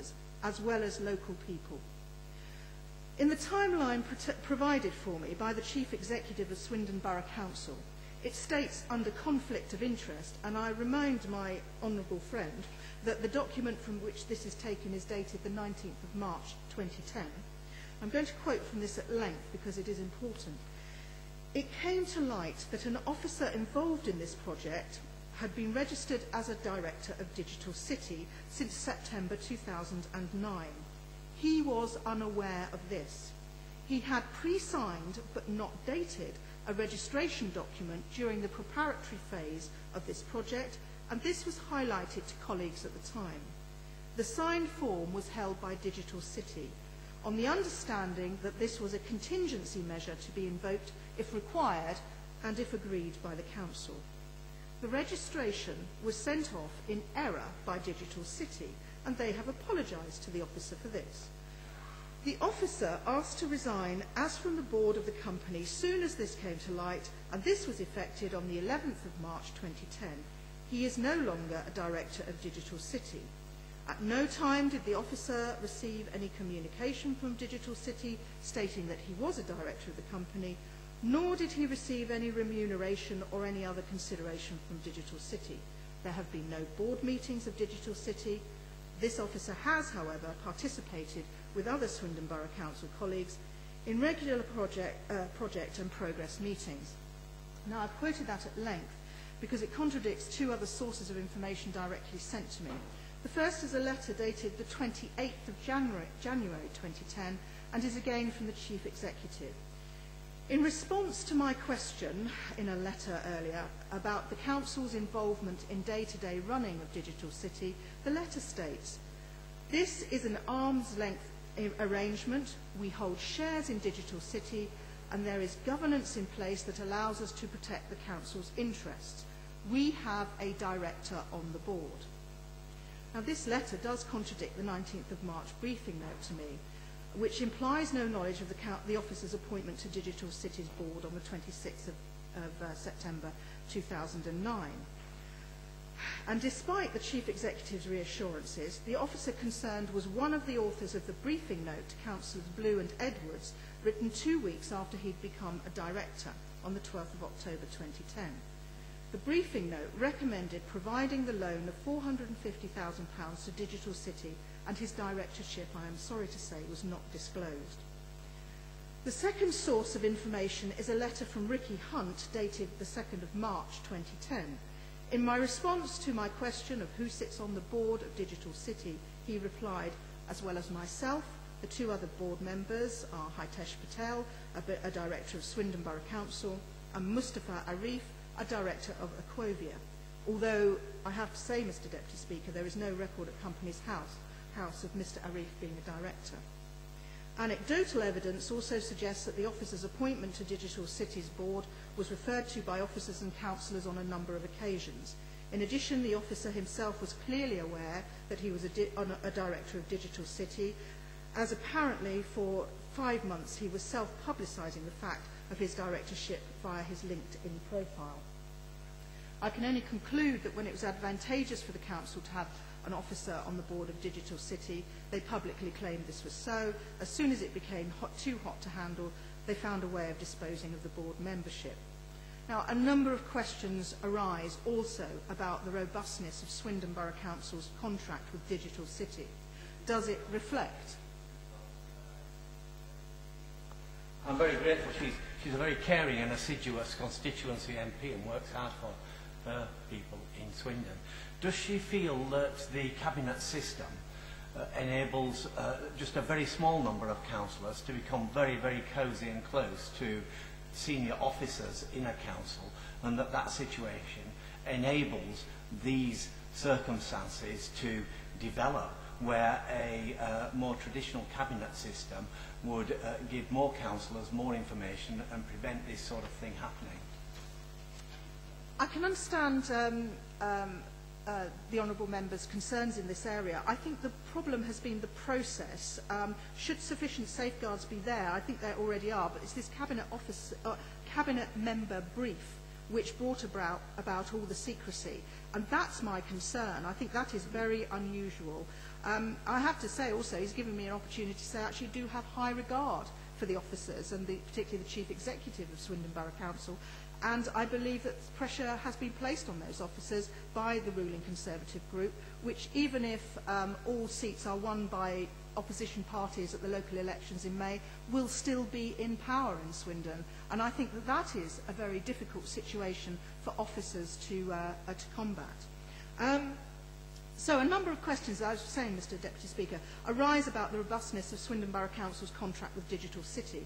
councillors, as well as local people. In the timeline provided for me by the Chief Executive of Swindon Borough Council, it states under conflict of interest, and I remind my honourable friend that the document from which this is taken is dated the 19th of March 2010. I'm going to quote from this at length because it is important. It came to light that an officer involved in this project had been registered as a director of Digital City since September 2009. He was unaware of this. He had pre-signed, but not dated, a registration document during the preparatory phase of this project, and this was highlighted to colleagues at the time. The signed form was held by Digital City, on the understanding that this was a contingency measure to be invoked if required and if agreed by the Council. The registration was sent off in error by Digital City, and they have apologised to the officer for this. The officer asked to resign as from the board of the company soon as this came to light, and this was effected on the 11th of March 2010. He is no longer a director of Digital City. At no time did the officer receive any communication from Digital City stating that he was a director of the company, nor did he receive any remuneration or any other consideration from Digital City. There have been no board meetings of Digital City. This officer has, however, participated with other Swindon Borough Council colleagues in regular project and progress meetings. Now, I've quoted that at length because it contradicts two other sources of information directly sent to me. The first is a letter dated the 28th of January 2010 and is again from the Chief Executive. In response to my question in a letter earlier about the Council's involvement in day-to-day running of Digital City, the letter states, "This is an arm's length arrangement. We hold shares in Digital City and there is governance in place that allows us to protect the Council's interests. We have a director on the board." Now, this letter does contradict the 19th of March briefing note to me, which implies no knowledge of the officer's appointment to Digital City's board on the 26th of September 2009. And despite the Chief Executive's reassurances, the officer concerned was one of the authors of the briefing note to Councillors Bluh and Edwards, written 2 weeks after he'd become a director on the 12th of October 2010. The briefing note recommended providing the loan of £450,000 to Digital City, and his directorship, I am sorry to say, was not disclosed. The second source of information is a letter from Ricky Hunt dated the 2nd of March 2010. In my response to my question of who sits on the board of Digital City, he replied, as well as myself, the two other board members are Hitesh Patel, a director of Swindon Borough Council, and Mustafa Arif, a director of Aquovia. Although, I have to say, Mr Deputy Speaker, there is no record at Companies House of Mr Arif being a director. Anecdotal evidence also suggests that the officer's appointment to Digital City's board was referred to by officers and councillors on a number of occasions. In addition, the officer himself was clearly aware that he was a director of Digital City, as apparently for 5 months he was self-publicising the fact of his directorship via his LinkedIn profile. I can only conclude that when it was advantageous for the Council to have an officer on the board of Digital City, they publicly claimed this was so. As soon as it became too hot to handle, they found a way of disposing of the board membership. Now, a number of questions arise also about the robustness of Swindon Borough Council's contract with Digital City. Does it reflect? I'm very grateful. She's a very caring and assiduous constituency MP and works hard for people in Swindon. Does she feel that the cabinet system enables just a very small number of councillors to become very, very cosy and close to senior officers in a council, and that that situation enables these circumstances to develop where a more traditional cabinet system would give more councillors more information and prevent this sort of thing happening? I can understand the honourable member's concerns in this area. I think the problem has been the process. Should sufficient safeguards be there, I think there already are, but it's this cabinet member brief which brought about all the secrecy. And that's my concern. I think that is very unusual. I have to say also he's given me an opportunity to say I actually do have high regard for the officers and particularly the Chief Executive of Swindon Borough Council, and I believe that pressure has been placed on those officers by the ruling Conservative group, which even if all seats are won by opposition parties at the local elections in May, will still be in power in Swindon. And I think that that is a very difficult situation for officers to combat. So a number of questions, as I was saying, Mr Deputy Speaker, arise about the robustness of Swindon Borough Council's contract with Digital City.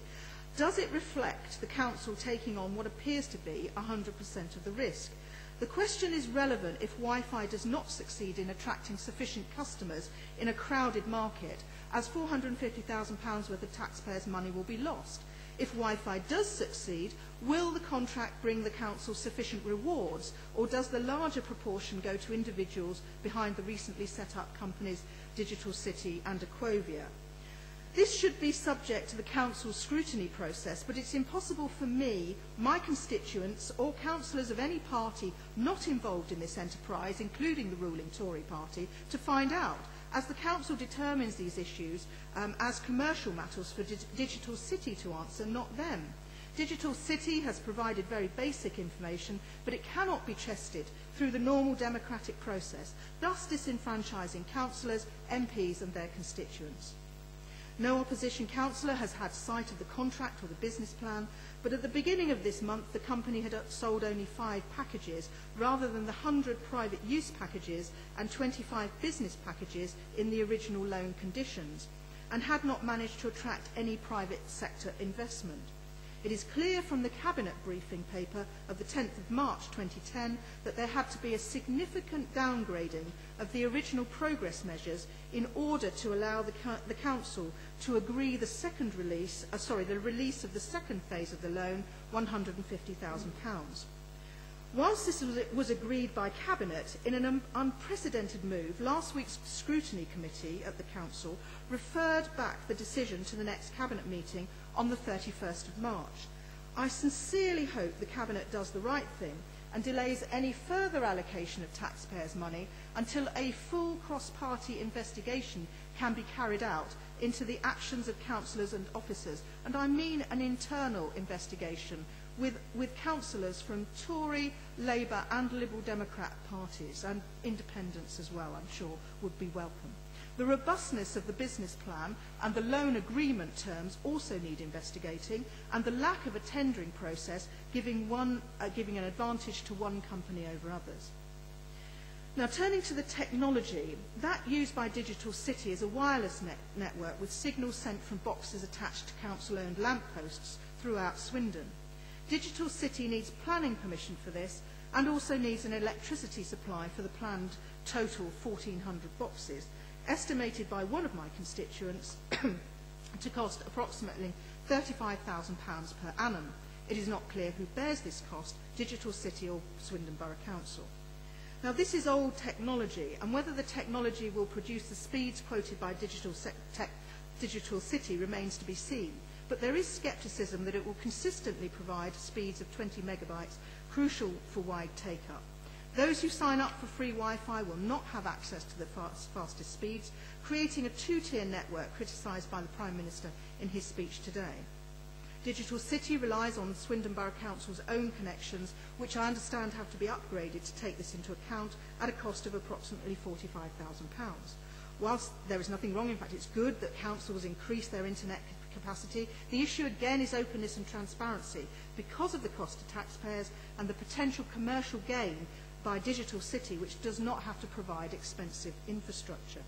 Does it reflect the Council taking on what appears to be 100% of the risk? The question is relevant if Wi-Fi does not succeed in attracting sufficient customers in a crowded market, as £450,000 worth of taxpayers' money will be lost. If Wi-Fi does succeed, will the contract bring the Council sufficient rewards, or does the larger proportion go to individuals behind the recently set up companies Digital City and Aquovia? This should be subject to the Council's scrutiny process, but it's impossible for me, my constituents, or councillors of any party not involved in this enterprise, including the ruling Tory party, to find out, as the Council determines these issues as commercial matters for Digital City to answer, not them. Digital City has provided very basic information, but it cannot be tested through the normal democratic process, thus disenfranchising councillors, MPs and their constituents. No opposition councillor has had sight of the contract or the business plan, but at the beginning of this month the company had sold only 5 packages rather than the 100 private use packages and 25 business packages in the original loan conditions, and had not managed to attract any private sector investment. It is clear from the Cabinet briefing paper of the 10th of March 2010 that there had to be a significant downgrading of the original progress measures in order to allow the Council to agree the the release of the second phase of the loan, £150,000. Whilst this was agreed by Cabinet, in an unprecedented move, last week's scrutiny committee at the Council referred back the decision to the next Cabinet meeting on the 31st of March. I sincerely hope the Cabinet does the right thing and delays any further allocation of taxpayers' money until a full cross-party investigation can be carried out into the actions of councillors and officers, and I mean an internal investigation with councillors from Tory, Labour and Liberal Democrat parties, and independents as well, I'm sure, would be welcome. The robustness of the business plan and the loan agreement terms also need investigating, and the lack of a tendering process giving an advantage to one company over others. Now, turning to the technology, that used by Digital City is a wireless network with signals sent from boxes attached to council-owned lampposts throughout Swindon. Digital City needs planning permission for this and also needs an electricity supply for the planned total 1,400 boxes, estimated by one of my constituents to cost approximately £35,000 per annum. It is not clear who bears this cost, Digital City or Swindon Borough Council. Now, this is old technology, and whether the technology will produce the speeds quoted by Digital City remains to be seen. But there is scepticism that it will consistently provide speeds of 20 megabytes, crucial for wide take-up. Those who sign up for free Wi-Fi will not have access to the fastest speeds, creating a two-tier network criticised by the Prime Minister in his speech today. Digital City relies on Swindon Borough Council's own connections, which I understand have to be upgraded to take this into account at a cost of approximately £45,000. Whilst there is nothing wrong, in fact it's good that councils increase their internet capacity, the issue again is openness and transparency because of the cost to taxpayers and the potential commercial gain by Digital City, which does not have to provide expensive infrastructure.